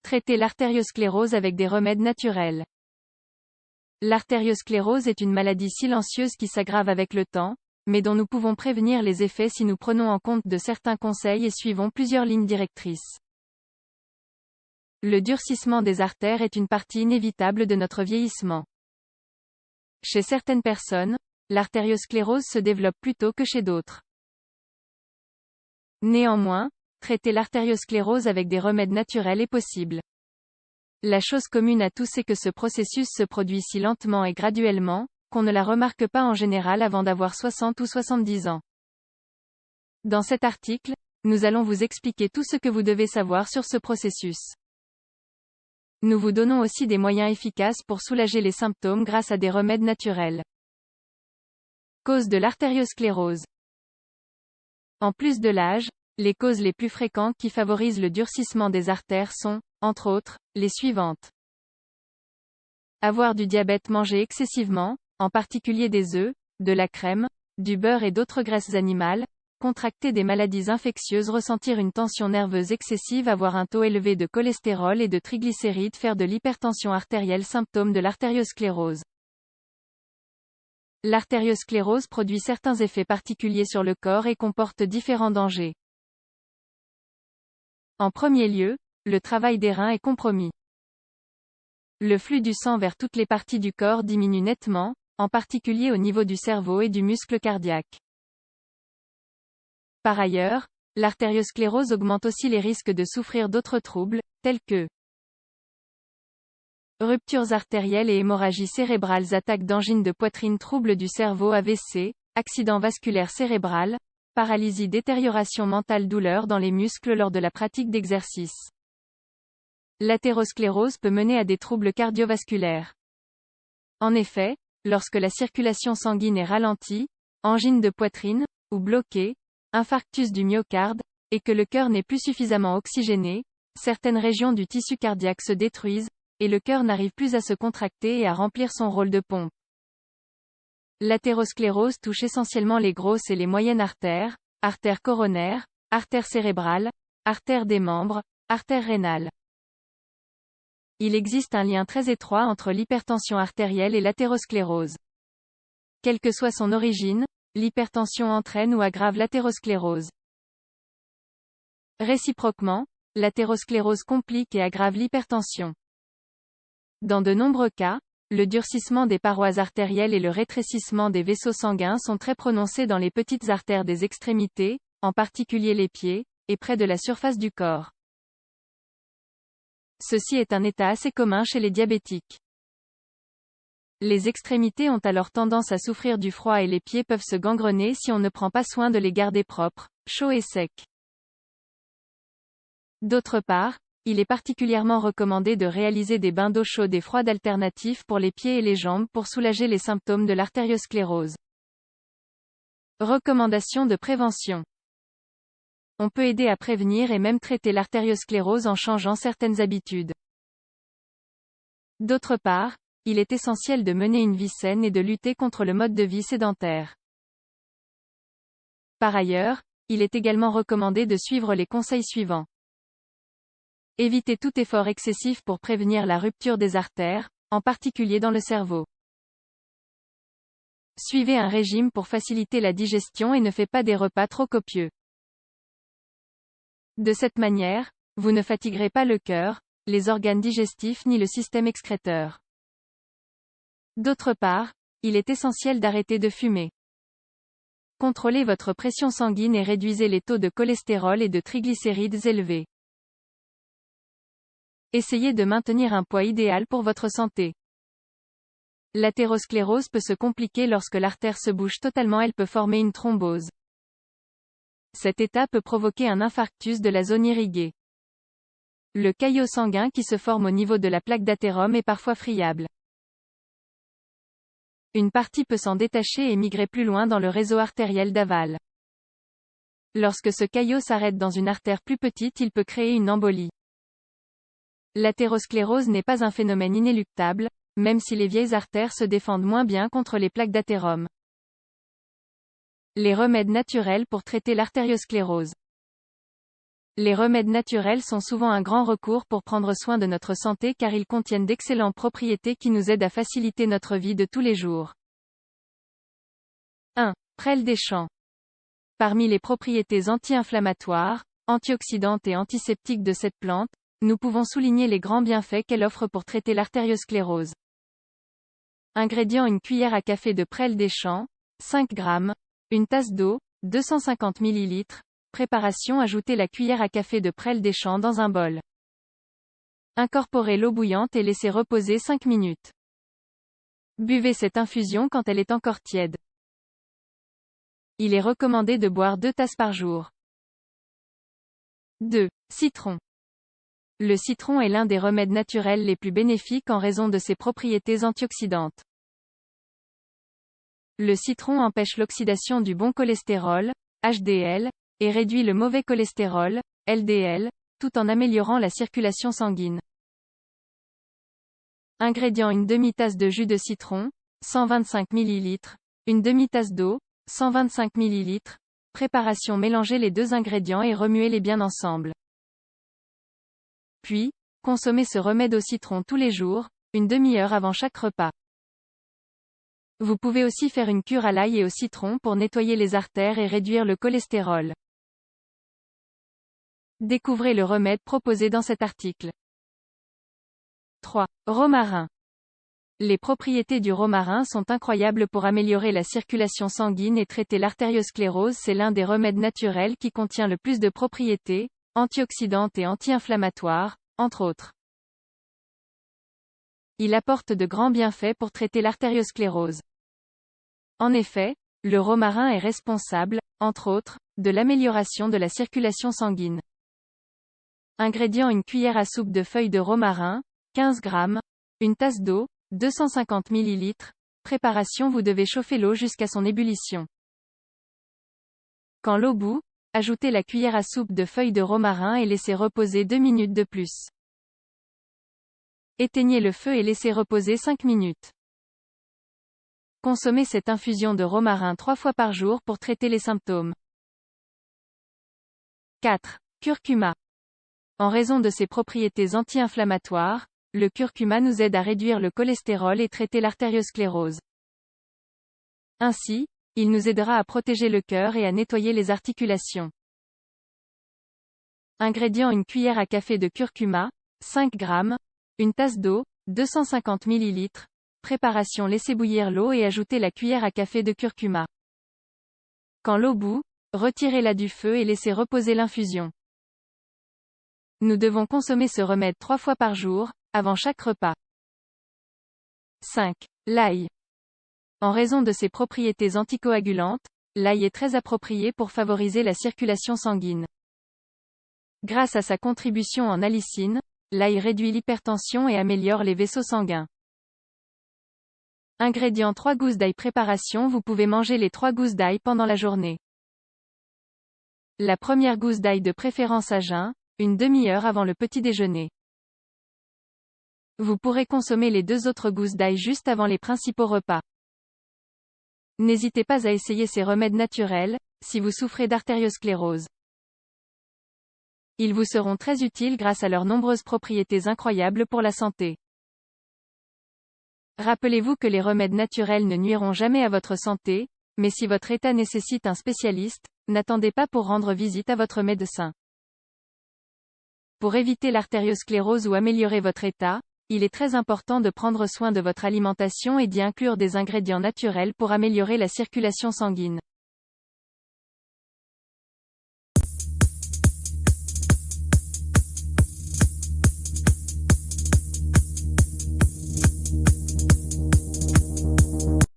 Traiter l'artériosclérose avec des remèdes naturels. L'artériosclérose est une maladie silencieuse qui s'aggrave avec le temps, mais dont nous pouvons prévenir les effets si nous prenons en compte de certains conseils et suivons plusieurs lignes directrices. Le durcissement des artères est une partie inévitable de notre vieillissement. Chez certaines personnes, l'artériosclérose se développe plus tôt que chez d'autres. Néanmoins, traiter l'artériosclérose avec des remèdes naturels est possible. La chose commune à tous est que ce processus se produit si lentement et graduellement, qu'on ne la remarque pas en général avant d'avoir 60 ou 70 ans. Dans cet article, nous allons vous expliquer tout ce que vous devez savoir sur ce processus. Nous vous donnons aussi des moyens efficaces pour soulager les symptômes grâce à des remèdes naturels. Causes de l'artériosclérose. En plus de l'âge, les causes les plus fréquentes qui favorisent le durcissement des artères sont, entre autres, les suivantes. Avoir du diabète, manger excessivement, en particulier des œufs, de la crème, du beurre et d'autres graisses animales, contracter des maladies infectieuses, ressentir une tension nerveuse excessive, avoir un taux élevé de cholestérol et de triglycérides, faire de l'hypertension artérielle, symptômes de l'artériosclérose. L'artériosclérose produit certains effets particuliers sur le corps et comporte différents dangers. En premier lieu, le travail des reins est compromis. Le flux du sang vers toutes les parties du corps diminue nettement, en particulier au niveau du cerveau et du muscle cardiaque. Par ailleurs, l'artériosclérose augmente aussi les risques de souffrir d'autres troubles, tels que ruptures artérielles et hémorragies cérébrales, attaques d'angine de poitrine, troubles du cerveau, AVC, accident vasculaire cérébral, paralysie, détérioration mentale, douleurs dans les muscles lors de la pratique d'exercice. L'athérosclérose peut mener à des troubles cardiovasculaires. En effet, lorsque la circulation sanguine est ralentie, angine de poitrine, ou bloquée, infarctus du myocarde, et que le cœur n'est plus suffisamment oxygéné, certaines régions du tissu cardiaque se détruisent, et le cœur n'arrive plus à se contracter et à remplir son rôle de pompe. L'athérosclérose touche essentiellement les grosses et les moyennes artères, artères coronaires, artères cérébrales, artères des membres, artères rénales. Il existe un lien très étroit entre l'hypertension artérielle et l'athérosclérose. Quelle que soit son origine, l'hypertension entraîne ou aggrave l'athérosclérose. Réciproquement, l'athérosclérose complique et aggrave l'hypertension. Dans de nombreux cas, le durcissement des parois artérielles et le rétrécissement des vaisseaux sanguins sont très prononcés dans les petites artères des extrémités, en particulier les pieds, et près de la surface du corps. Ceci est un état assez commun chez les diabétiques. Les extrémités ont alors tendance à souffrir du froid et les pieds peuvent se gangrener si on ne prend pas soin de les garder propres, chauds et secs. D'autre part, il est particulièrement recommandé de réaliser des bains d'eau chaude et froide alternatifs pour les pieds et les jambes pour soulager les symptômes de l'artériosclérose. Recommandations de prévention. On peut aider à prévenir et même traiter l'artériosclérose en changeant certaines habitudes. D'autre part, il est essentiel de mener une vie saine et de lutter contre le mode de vie sédentaire. Par ailleurs, il est également recommandé de suivre les conseils suivants. Évitez tout effort excessif pour prévenir la rupture des artères, en particulier dans le cerveau. Suivez un régime pour faciliter la digestion et ne faites pas des repas trop copieux. De cette manière, vous ne fatiguerez pas le cœur, les organes digestifs ni le système excréteur. D'autre part, il est essentiel d'arrêter de fumer. Contrôlez votre pression sanguine et réduisez les taux de cholestérol et de triglycérides élevés. Essayez de maintenir un poids idéal pour votre santé. L'athérosclérose peut se compliquer lorsque l'artère se bouche totalement, elle peut former une thrombose. Cet état peut provoquer un infarctus de la zone irriguée. Le caillot sanguin qui se forme au niveau de la plaque d'athérome est parfois friable. Une partie peut s'en détacher et migrer plus loin dans le réseau artériel d'aval. Lorsque ce caillot s'arrête dans une artère plus petite, il peut créer une embolie. L'athérosclérose n'est pas un phénomène inéluctable, même si les vieilles artères se défendent moins bien contre les plaques d'athérome. Les remèdes naturels pour traiter l'artériosclérose. Les remèdes naturels sont souvent un grand recours pour prendre soin de notre santé car ils contiennent d'excellentes propriétés qui nous aident à faciliter notre vie de tous les jours. 1. Prêle des champs. Parmi les propriétés anti-inflammatoires, antioxydantes et antiseptiques de cette plante, nous pouvons souligner les grands bienfaits qu'elle offre pour traiter l'artériosclérose. Ingrédients: une cuillère à café de prêle des champs, 5 g, une tasse d'eau, 250 ml. Préparation: ajouter la cuillère à café de prêle des champs dans un bol. Incorporez l'eau bouillante et laissez reposer 5 minutes. Buvez cette infusion quand elle est encore tiède. Il est recommandé de boire 2 tasses par jour. 2. Citron. Le citron est l'un des remèdes naturels les plus bénéfiques en raison de ses propriétés antioxydantes. Le citron empêche l'oxydation du bon cholestérol, HDL, et réduit le mauvais cholestérol, LDL, tout en améliorant la circulation sanguine. Ingrédients: une demi-tasse de jus de citron, 125 ml, une demi-tasse d'eau, 125 ml. Préparation: mélangez les deux ingrédients et remuez-les bien ensemble. Puis, consommez ce remède au citron tous les jours, une demi-heure avant chaque repas. Vous pouvez aussi faire une cure à l'ail et au citron pour nettoyer les artères et réduire le cholestérol. Découvrez le remède proposé dans cet article. 3. Romarin. Les propriétés du romarin sont incroyables pour améliorer la circulation sanguine et traiter l'artériosclérose. C'est l'un des remèdes naturels qui contient le plus de propriétés, antioxydantes et anti-inflammatoires, entre autres. Il apporte de grands bienfaits pour traiter l'artériosclérose. En effet, le romarin est responsable, entre autres, de l'amélioration de la circulation sanguine. Ingrédients: une cuillère à soupe de feuilles de romarin, 15 g, une tasse d'eau, 250 ml. Préparation: vous devez chauffer l'eau jusqu'à son ébullition. Quand l'eau bout, ajoutez la cuillère à soupe de feuilles de romarin et laissez reposer 2 minutes de plus. Éteignez le feu et laissez reposer 5 minutes. Consommez cette infusion de romarin 3 fois par jour pour traiter les symptômes. 4. Curcuma. En raison de ses propriétés anti-inflammatoires, le curcuma nous aide à réduire le cholestérol et traiter l'artériosclérose. Ainsi, il nous aidera à protéger le cœur et à nettoyer les articulations. Ingrédients: une cuillère à café de curcuma, 5 g, une tasse d'eau, 250 ml. Préparation: laissez bouillir l'eau et ajoutez la cuillère à café de curcuma. Quand l'eau bout, retirez-la du feu et laissez reposer l'infusion. Nous devons consommer ce remède 3 fois par jour, avant chaque repas. 5. L'ail. En raison de ses propriétés anticoagulantes, l'ail est très approprié pour favoriser la circulation sanguine. Grâce à sa contribution en allicine, l'ail réduit l'hypertension et améliore les vaisseaux sanguins. Ingrédients: 3 gousses d'ail. Préparation: vous pouvez manger les 3 gousses d'ail pendant la journée. La première gousse d'ail de préférence à jeun, une demi-heure avant le petit déjeuner. Vous pourrez consommer les 2 autres gousses d'ail juste avant les principaux repas. N'hésitez pas à essayer ces remèdes naturels, si vous souffrez d'artériosclérose. Ils vous seront très utiles grâce à leurs nombreuses propriétés incroyables pour la santé. Rappelez-vous que les remèdes naturels ne nuiront jamais à votre santé, mais si votre état nécessite un spécialiste, n'attendez pas pour rendre visite à votre médecin. Pour éviter l'artériosclérose ou améliorer votre état, il est très important de prendre soin de votre alimentation et d'y inclure des ingrédients naturels pour améliorer la circulation sanguine.